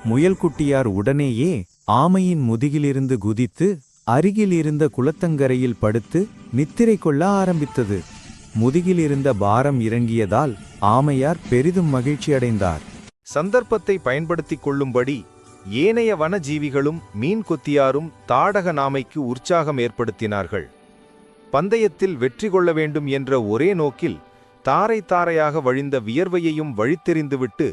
முயல்குட்டியார் உடனேயே ஆமையின் முதுகிலிருந்து குதித்து அருகில் இருந்த குளத்தங்கரையில் படுத்து நித்திரை கொள்ள ஆரம்பித்தது. முதுகிலிருந்த பாரம் இறங்கியதால் ஆமையார் பெரிதும் மகிழ்ச்சியடைந்தார். சந்தர்ப்பத்தை பயன்படுத்திக் கொள்ளும்படி ஏனைய வனஜீவிகளும் மீன் கொத்தியாரும் தாடக நாமைக்கு உற்சாகம் ஏற்படுத்தினார்கள். பந்தயத்தில் வெற்றி கொள்ள வேண்டும் என்ற ஒரே நோக்கில் தாரை தாரையாக வழிந்த வியர்வையையும் வழித்தெறிந்துவிட்டு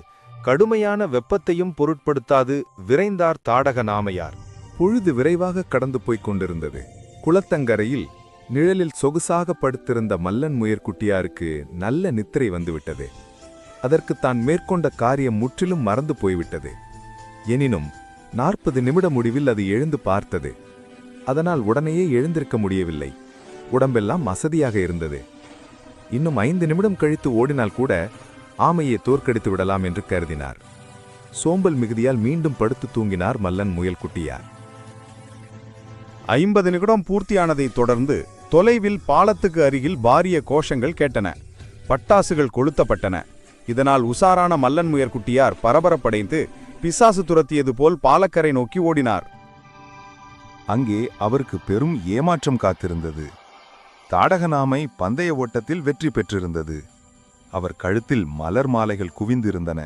கடுமையான வெப்பத்தையும் பொருட்படுத்தாது விரைந்தார் தாடக நாமையார். பொழுது விரைவாக கடந்து போய்க் கொண்டிருந்தது. குளத்தங்கரையில் நிழலில் சொகுசாக படுத்திருந்த மல்லன் முயற்குட்டியாருக்கு நல்ல நித்திரை வந்துவிட்டது. அதற்கு தான் மேற்கொண்ட காரியம் முற்றிலும் மறந்து போய்விட்டது. எனினும் 40 நிமிட முடிவில் அது எழுந்து பார்த்தது. அதனால் உடனேயே எழுந்திருக்க முடியவில்லை. உடம்பெல்லாம் அசதியாக இருந்தது. இன்னும் 5 நிமிடம் கழித்து ஓடினால் கூட ஆமையை தோற்கடித்து விடலாம் என்று கருதினார். சோம்பல் மிகுதியால் மீண்டும் படுத்து தூங்கினார் மல்லன் முயல்குட்டியார். 50 நிமிடம் பூர்த்தியானதைத் தொடர்ந்து தொலைவில் பாலத்துக்கு அருகில் பாரிய கோஷங்கள் கேட்டன. பட்டாசுகள் கொளுத்தப்பட்டன. இதனால் உசாரான மல்லன் முயற்குட்டியார் பரபரப்படைந்து பிசாசு துரத்தியது போல் பாலக்கரை நோக்கி ஓடினார். அங்கே அவருக்கு பெரும் ஏமாற்றம் காத்திருந்தது. தாடகநாமை பந்தய ஓட்டத்தில் வெற்றி பெற்றிருந்தது. அவர் கழுத்தில் மலர் மாலைகள் குவிந்திருந்தன.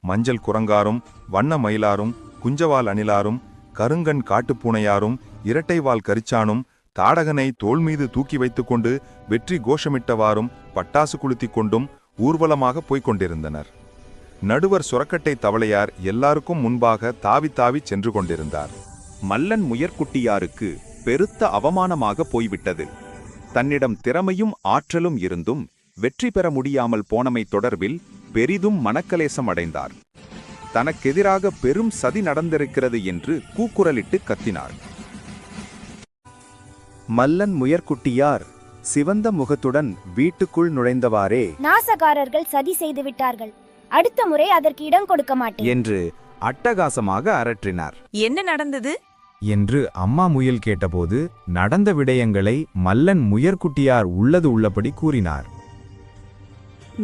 மஞ்சள் குரங்காரும் வண்ண மயிலாரும் குஞ்சவால் அணிலாரும் கருங்கண் காட்டுப்பூனையாரும் இரட்டைவால் கரிச்சானும் தாடகனை தோள் மீது தூக்கி வைத்துக்கொண்டு வெற்றி கோஷமிட்டவாறும் பட்டாசு குளுத்திக் கொண்டும் ஊர்வலமாக போய்க் கொண்டிருந்தனர். நடுவர் சுரக்கட்டை தவளையார் எல்லாருக்கும் முன்பாக தாவி தாவி சென்று கொண்டிருந்தார். மல்லன் முயற்குட்டியாருக்கு பெருத்த அவமானமாக போய்விட்டது. தன்னிடம் திறமையும் ஆற்றலும் இருந்தும் வெற்றி பெற முடியாமல் போனமை தொடர்பில் பெரிதும் மனக்கலேசம் அடைந்தார். தனக்கெதிராக பெரும் சதி நடந்திருக்கிறது என்று கூக்குரலிட்டு கத்தினார். மல்லன் முயற்குட்டியார் சிவந்த முகத்துடன் வீட்டுக்குள் நுழைந்தவாறே, நாசகாரர்கள் சதி செய்து விட்டார்கள். அடுத்த முறை அதற்கு இடம் கொடுக்க மாட்டேன் என்று அட்டகாசமாக அரற்றினார். என்ன நடந்தது என்று அம்மா முயல் கேட்டபோது நடந்த விடயங்களை மல்லன் முயற்குட்டியார் உள்ளது உள்ளபடி கூறினார்.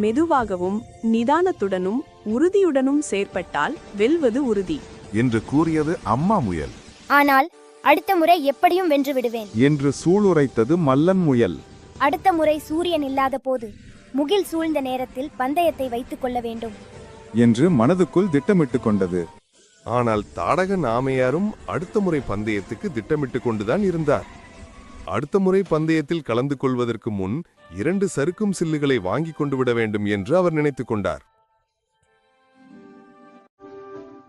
மெதுவாகவும் நிதானத்துடனும் உறுதியுடனும் செயற்பட்டால் வெல்வது உறுதி என்று கூறியது அம்மா முயல். ஆனால் அடுத்த முறை எப்படியும் வென்று விடுவேன் என்று சூளுரைத்தது மல்லன் முயல். அடுத்த முறை சூரியன் இல்லாத போது முகில் சூழ்ந்த நேரத்தில் பந்தயத்தை வைத்துக் கொள்ள வேண்டும் என்று மனதுக்குள் திட்டமிட்டுக் கொண்டது. ஆனால் தாடக நாமையாரும் அடுத்த முறை பந்தயத்துக்கு திட்டமிட்டு கொண்டுதான் இருந்தார். அடுத்த முறை பந்தயத்தில் கலந்து கொள்வதற்கு முன் 2 சறுக்கும் சில்லுகளை வாங்கி கொண்டு விட வேண்டும் என்று அவர் நினைத்துக் கொண்டார்.